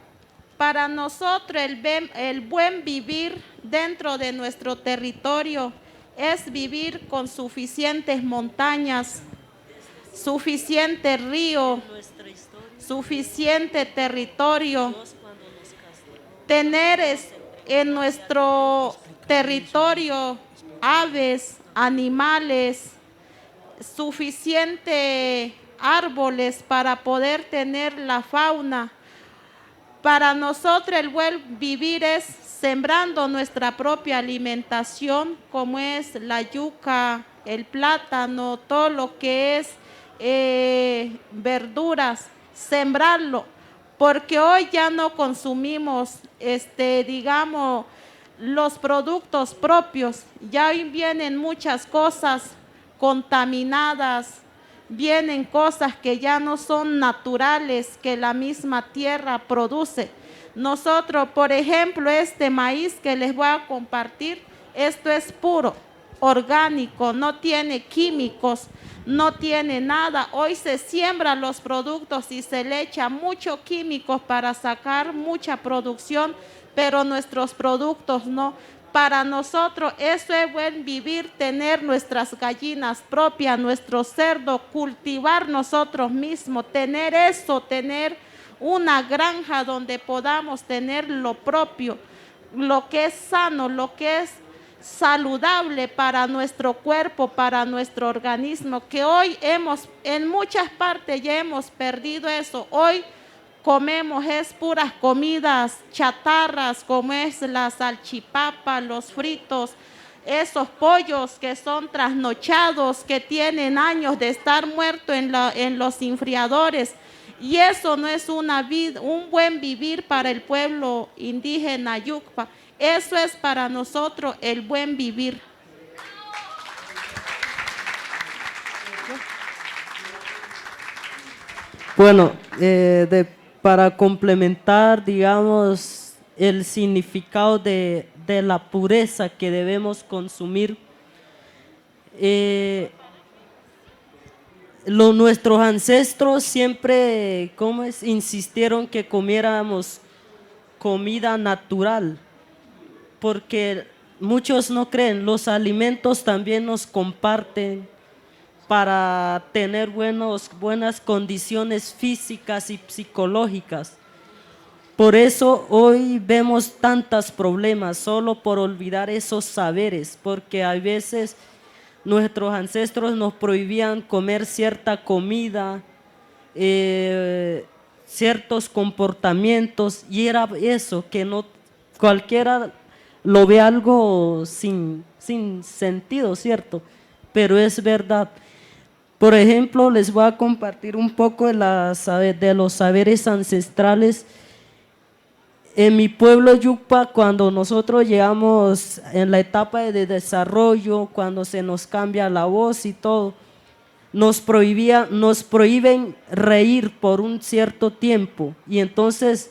para nosotros el buen vivir dentro de nuestro territorio es vivir con suficientes montañas, suficiente río, suficiente territorio, tener en nuestro territorio aves, animales, suficiente árboles para poder tener la fauna. Para nosotros el buen vivir es sembrando nuestra propia alimentación, como es la yuca, el plátano, todo lo que es verduras, sembrarlo, porque hoy ya no consumimos, digamos, los productos propios, ya hoy vienen muchas cosas contaminadas, vienen cosas que ya no son naturales, que la misma tierra produce. Nosotros, por ejemplo, este maíz que les voy a compartir, esto es puro, orgánico, no tiene químicos, no tiene nada. Hoy se siembran los productos y se le echa muchos químicos para sacar mucha producción, pero nuestros productos no. Para nosotros eso es buen vivir, tener nuestras gallinas propias, nuestro cerdo, cultivar nosotros mismos, tener eso, tener una granja donde podamos tener lo propio, lo que es sano, lo que es saludable para nuestro cuerpo, para nuestro organismo, que hoy en muchas partes ya hemos perdido eso. Hoy comemos es puras comidas chatarras, como es la salchipapa, los fritos, esos pollos que son trasnochados, que tienen años de estar muertos en los enfriadores. Y eso no es un buen vivir para el pueblo indígena Yucpa. Eso es para nosotros el buen vivir. Bueno, para complementar, digamos, el significado de la pureza que debemos consumir, nuestros ancestros siempre, insistieron que comiéramos comida natural, porque muchos no creen, los alimentos también nos comparten para tener buenas condiciones físicas y psicológicas. Por eso hoy vemos tantos problemas solo por olvidar esos saberes, porque a veces nuestros ancestros nos prohibían comer cierta comida, ciertos comportamientos, y era eso, que no cualquiera lo ve algo sin sentido, ¿cierto? Pero es verdad. Por ejemplo, les voy a compartir un poco de los saberes ancestrales. En mi pueblo Yucpa, cuando nosotros llegamos en la etapa de desarrollo, cuando se nos cambia la voz y todo, nos prohíben reír por un cierto tiempo. Y entonces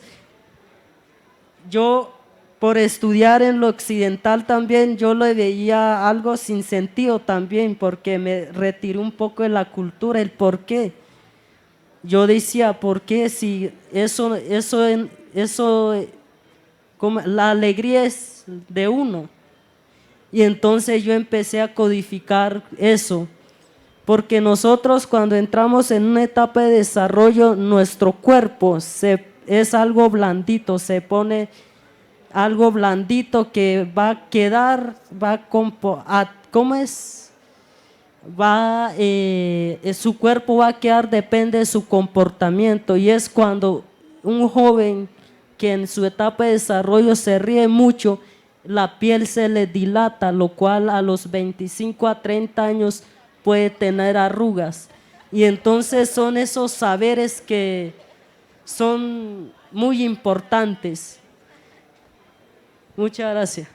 yo, por estudiar en lo occidental también, yo le veía algo sin sentido también, porque me retiré un poco de la cultura, el por qué. Yo decía, ¿por qué si como la alegría es de uno? Y entonces yo empecé a codificar eso. porque nosotros cuando entramos en una etapa de desarrollo, nuestro cuerpo es algo blandito, se pone algo blandito que va a quedar, ¿cómo es? Su cuerpo va a quedar, depende de su comportamiento, y es cuando un joven que en su etapa de desarrollo se ríe mucho, la piel se le dilata, lo cual a los 25 a 30 años puede tener arrugas. Y entonces son esos saberes que son muy importantes. Muchas gracias.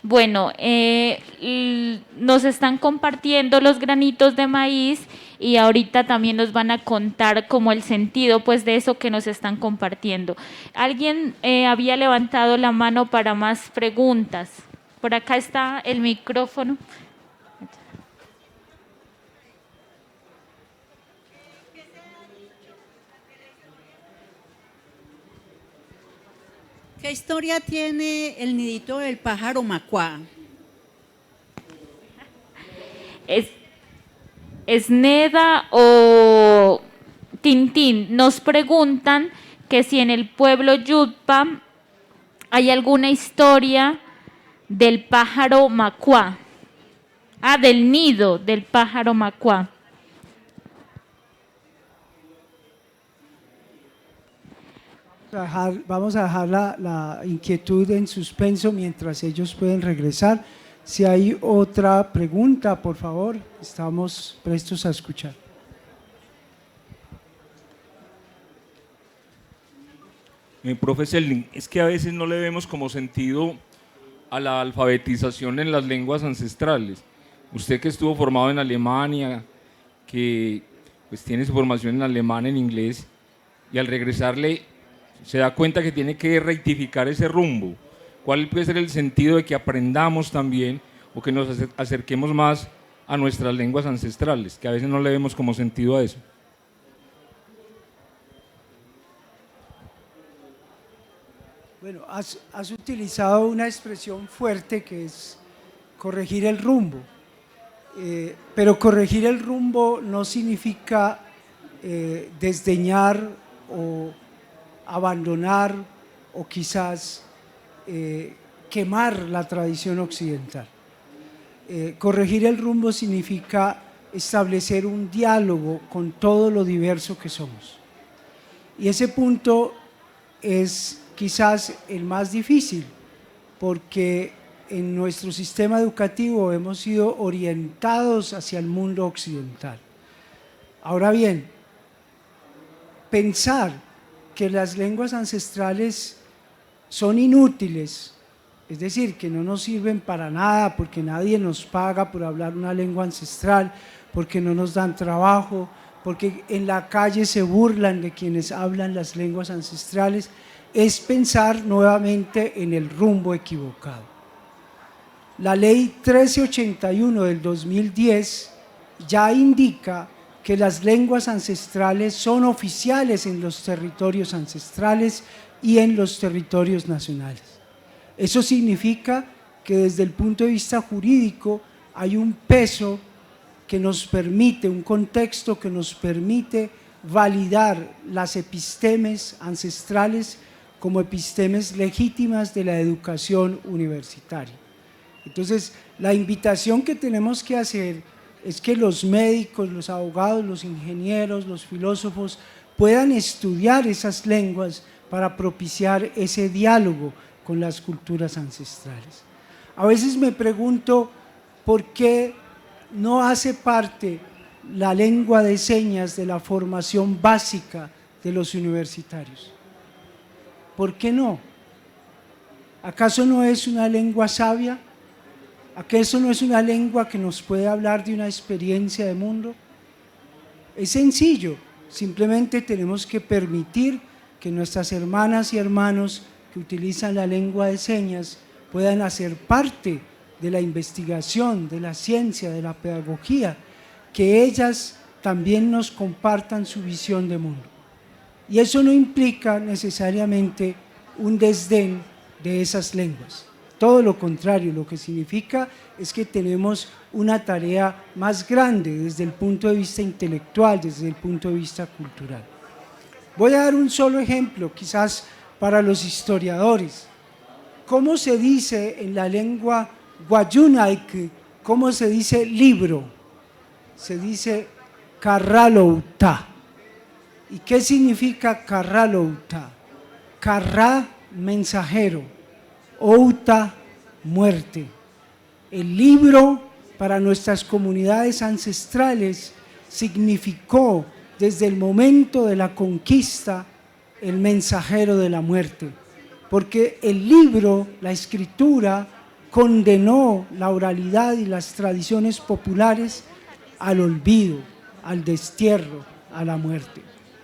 Bueno, nos están compartiendo los granitos de maíz y ahorita también nos van a contar como el sentido pues de eso que nos están compartiendo. ¿Alguien había levantado la mano para más preguntas? Por acá está el micrófono. ¿Qué historia tiene el nidito del pájaro macuá? ¿Es Neda o Tintín? Nos preguntan que si en el pueblo Yutpa hay alguna historia del pájaro macuá. Ah, del nido del pájaro macuá. Vamos a dejar la inquietud en suspenso mientras ellos pueden regresar. Si hay otra pregunta, por favor, estamos prestos a escuchar. Profe Selin, es que a veces no le vemos como sentido a la alfabetización en las lenguas ancestrales. Usted que estuvo formado en Alemania, que pues tiene su formación en alemán, en inglés, y al regresarle se da cuenta que tiene que rectificar ese rumbo. ¿Cuál puede ser el sentido de que aprendamos también o que nos acerquemos más a nuestras lenguas ancestrales? Que a veces no le vemos como sentido a eso. Bueno, has utilizado una expresión fuerte que es corregir el rumbo, pero corregir el rumbo no significa desdeñar o abandonar o quizás quemar la tradición occidental. Corregir el rumbo significa establecer un diálogo con todo lo diverso que somos. Y ese punto es quizás el más difícil, porque en nuestro sistema educativo hemos sido orientados hacia el mundo occidental. Ahora bien, pensar que las lenguas ancestrales son inútiles, es decir, que no nos sirven para nada porque nadie nos paga por hablar una lengua ancestral, porque no nos dan trabajo, porque en la calle se burlan de quienes hablan las lenguas ancestrales, es pensar nuevamente en el rumbo equivocado. La ley 1381 del 2010 ya indica que las lenguas ancestrales son oficiales en los territorios ancestrales y en los territorios nacionales. Eso significa que desde el punto de vista jurídico hay un peso que nos permite, un contexto que nos permite validar las epistemes ancestrales como epistemes legítimas de la educación universitaria. Entonces, la invitación que tenemos que hacer es que los médicos, los abogados, los ingenieros, los filósofos puedan estudiar esas lenguas para propiciar ese diálogo con las culturas ancestrales. A veces me pregunto por qué no hace parte la lengua de señas de la formación básica de los universitarios. ¿Por qué no? ¿Acaso no es una lengua sabia? ¿Acaso no es una lengua que nos puede hablar de una experiencia de mundo? Es sencillo, simplemente tenemos que permitir que nuestras hermanas y hermanos que utilizan la lengua de señas puedan hacer parte de la investigación, de la ciencia, de la pedagogía, que ellas también nos compartan su visión de mundo. Y eso no implica necesariamente un desdén de esas lenguas. Todo lo contrario, lo que significa es que tenemos una tarea más grande desde el punto de vista intelectual, desde el punto de vista cultural. Voy a dar un solo ejemplo, quizás para los historiadores. ¿Cómo se dice en la lengua guayunaik, cómo se dice libro? Se dice carralouta. ¿Y qué significa carralouta? Carrá, mensajero, outa, muerte. El libro para nuestras comunidades ancestrales significó desde el momento de la conquista el mensajero de la muerte, porque el libro, la escritura, condenó la oralidad y las tradiciones populares al olvido, al destierro, a la muerte.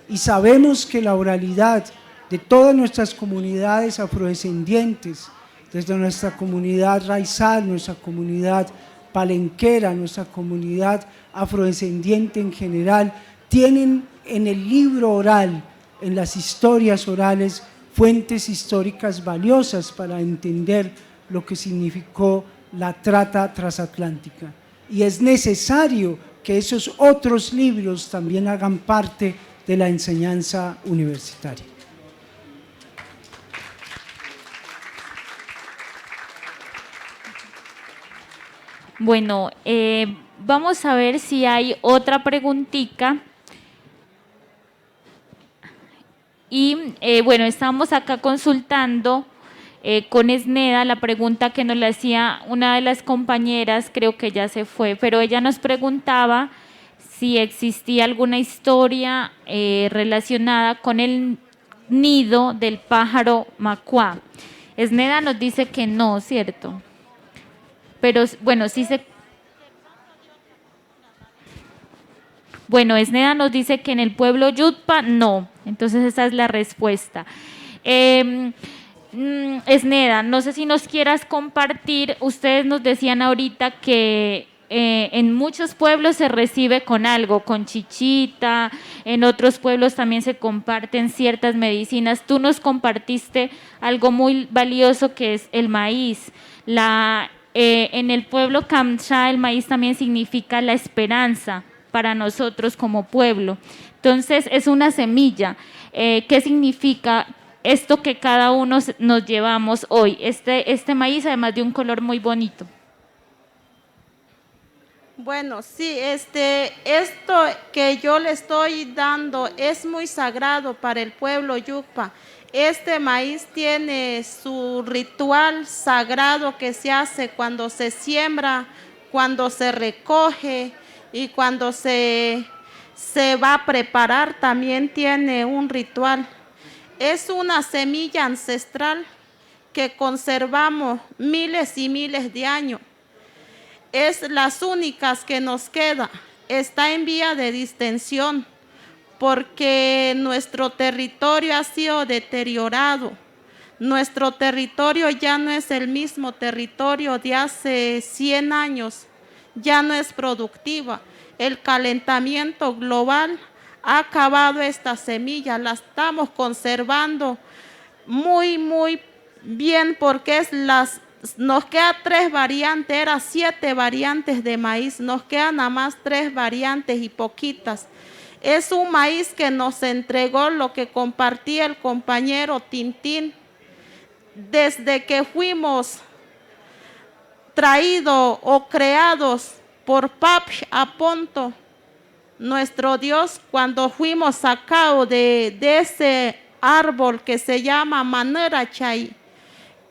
Y sabemos que la oralidad de todas nuestras comunidades afrodescendientes, desde nuestra comunidad raizal, nuestra comunidad palenquera, nuestra comunidad afrodescendiente en general, tienen en el libro oral, en las historias orales, fuentes históricas valiosas para entender lo que significó la trata transatlántica. Y es necesario que esos otros libros también hagan parte de la enseñanza universitaria. Bueno, vamos a ver si hay otra preguntita. Y bueno, estamos acá consultando con Esneda la pregunta que nos le hacía una de las compañeras, creo que ya se fue, pero ella nos preguntaba si existía alguna historia relacionada con el nido del pájaro macuá. Esneda nos dice que no, ¿cierto? Pero bueno, sí se... Bueno, Esneda nos dice que en el pueblo Yutpa no, entonces esa es la respuesta. Esneda, no sé si nos quieras compartir, ustedes nos decían ahorita que en muchos pueblos se recibe con algo, con chichita, en otros pueblos también se comparten ciertas medicinas. Tú nos compartiste algo muy valioso que es el maíz. En el pueblo Kamcha el maíz también significa la esperanza para nosotros como pueblo. Entonces es una semilla. ¿Qué significa esto que cada uno nos llevamos hoy? Este maíz, además de un color muy bonito. Bueno, sí, esto que yo le estoy dando es muy sagrado para el pueblo Yucpa. Este maíz tiene su ritual sagrado que se hace cuando se siembra, cuando se recoge y cuando se va a preparar también tiene un ritual. Es una semilla ancestral que conservamos miles y miles de años. Es las únicas que nos queda. Está en vía de extinción porque nuestro territorio ha sido deteriorado. Nuestro territorio ya no es el mismo territorio de hace 100 años. Ya no es productiva. El calentamiento global ha acabado esta semilla. La estamos conservando muy, muy bien porque nos quedan 3 variantes, eran 7 variantes de maíz, nos quedan nada más 3 variantes y poquitas. Es un maíz que nos entregó lo que compartía el compañero Tintín. Desde que fuimos traídos o creados por Papsh Aponto, nuestro Dios, cuando fuimos sacados de ese árbol que se llama Manerachay,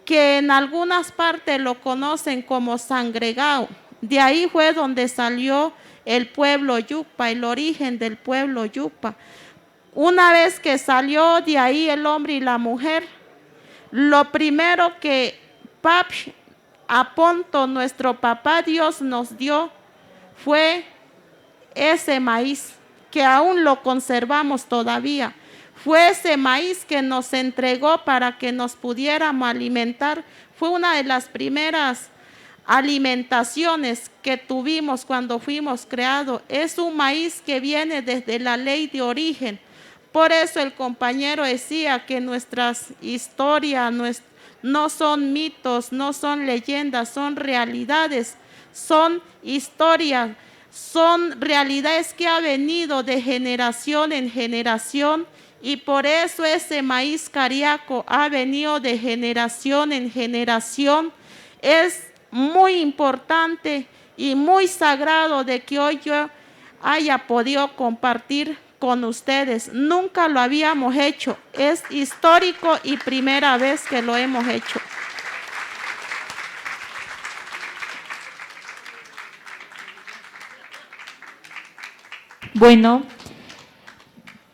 que en algunas partes lo conocen como sangregao. De ahí fue donde salió el pueblo Yucpa, el origen del pueblo Yucpa. Una vez que salió de ahí el hombre y la mujer, lo primero que Papsh Aponto, nuestro papá Dios, nos dio fue ese maíz, que aún lo conservamos todavía. Fue ese maíz que nos entregó para que nos pudiéramos alimentar. Fue una de las primeras alimentaciones que tuvimos cuando fuimos creados. Es un maíz que viene desde la ley de origen. Por eso el compañero decía que nuestras historias no son mitos, no son leyendas, son realidades, son historias, son realidades que han venido de generación en generación, y por eso ese maíz cariaco ha venido de generación en generación. Es muy importante y muy sagrado de que hoy yo haya podido compartir con ustedes. Nunca lo habíamos hecho, es histórico y primera vez que lo hemos hecho. Bueno,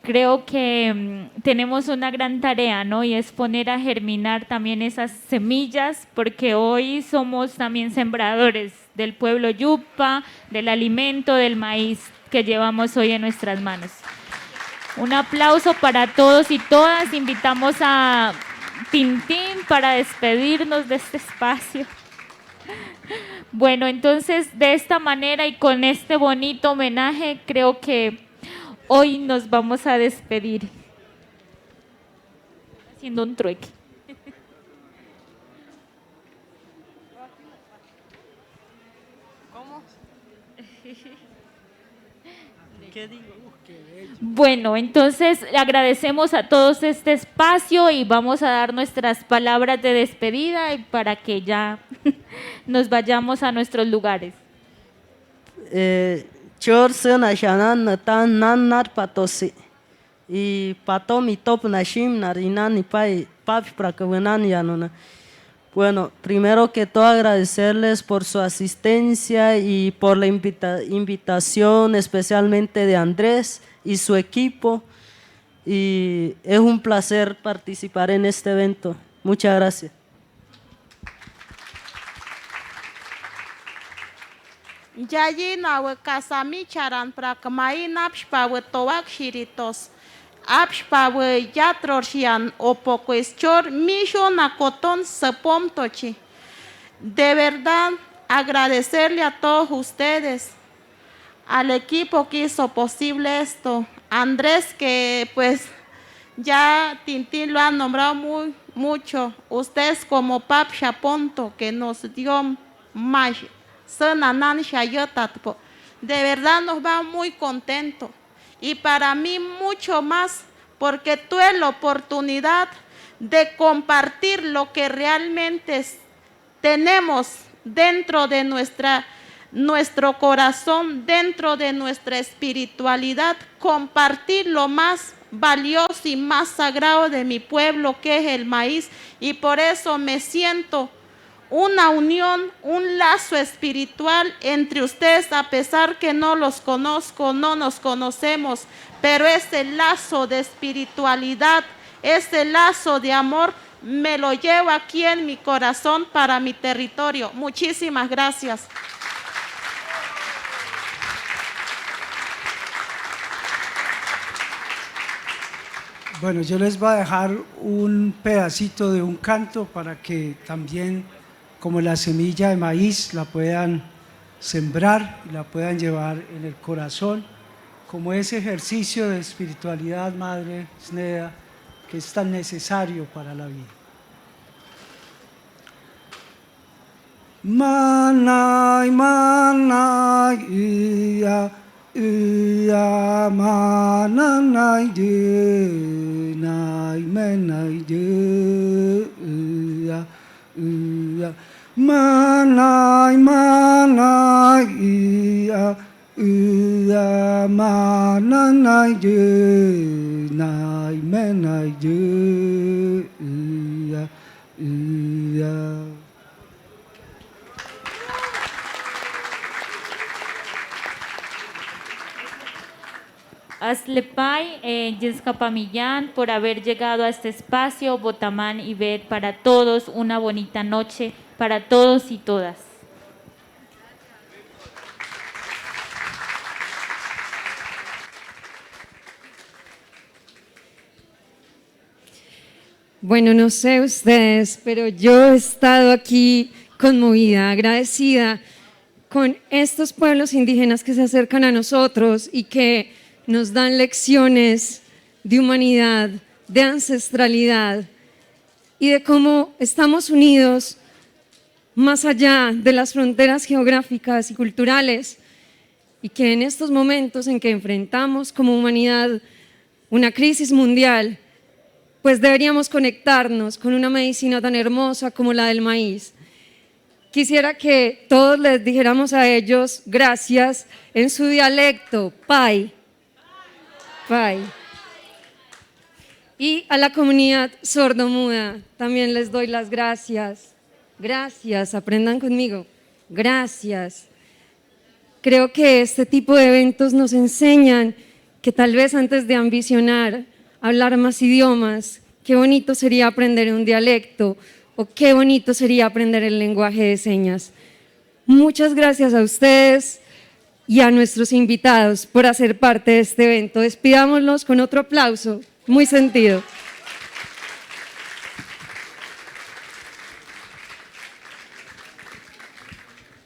creo que tenemos una gran tarea, ¿no? Y es poner a germinar también esas semillas, porque hoy somos también sembradores del pueblo yupa, del alimento, del maíz que llevamos hoy en nuestras manos. Un aplauso para todos y todas. Invitamos a Tintín para despedirnos de este espacio. Bueno, entonces de esta manera y con este bonito homenaje, creo que hoy nos vamos a despedir. Haciendo un trueque. ¿Cómo? ¿Qué digo? Bueno, entonces agradecemos a todos este espacio y vamos a dar nuestras palabras de despedida para que ya nos vayamos a nuestros lugares. Chorsena shanan tan nanar patosi y patomi top nashim narinani pai papi prakwenan yanuna. Bueno, primero que todo agradecerles por su asistencia y por la invitación, especialmente de Andrés y su equipo, y es un placer participar en este evento. Muchas gracias. Yayin awe kasami charan prakmai napshpawe towak shiritos. Apshpawe yatroshian opocueschor misho nacoton sepomtochi. De verdad, agradecerle a todos ustedes, al equipo que hizo posible esto. Andrés, que pues ya Tintín lo ha nombrado mucho. Ustedes como Pap Shaponto, que nos dio más. De verdad nos va muy contento. Y para mí mucho más, porque tuve la oportunidad de compartir lo que realmente tenemos dentro de nuestro corazón, dentro de nuestra espiritualidad, compartir lo más valioso y más sagrado de mi pueblo, que es el maíz. Y por eso me siento una unión, un lazo espiritual entre ustedes, a pesar que no los conozco, no nos conocemos, pero ese lazo de espiritualidad, ese lazo de amor, me lo llevo aquí en mi corazón para mi territorio. Muchísimas gracias. Bueno, yo les voy a dejar un pedacito de un canto para que también, como la semilla de maíz, la puedan sembrar y la puedan llevar en el corazón, como ese ejercicio de espiritualidad, Madre Sneda, que es tan necesario para la vida. Manay, manay, iya, manay, nay, menay, iya. Manay, manay, iya, manay, nay, menay, iya. Aslepay, Yescapa Millán, por haber llegado a este espacio, Botamán y Ver, para todos una bonita noche, para todos y todas. Bueno, no sé ustedes, pero yo he estado aquí conmovida, agradecida con estos pueblos indígenas que se acercan a nosotros y que nos dan lecciones de humanidad, de ancestralidad y de cómo estamos unidos más allá de las fronteras geográficas y culturales, y que en estos momentos en que enfrentamos como humanidad una crisis mundial, pues deberíamos conectarnos con una medicina tan hermosa como la del maíz. Quisiera que todos les dijéramos a ellos gracias en su dialecto, pai, pai. Y a la comunidad sordomuda también les doy las gracias. Gracias, aprendan conmigo. Gracias. Creo que este tipo de eventos nos enseñan que tal vez antes de ambicionar hablar más idiomas, qué bonito sería aprender un dialecto o qué bonito sería aprender el lenguaje de señas. Muchas gracias a ustedes y a nuestros invitados por hacer parte de este evento. Despidámoslos con otro aplauso muy sentido.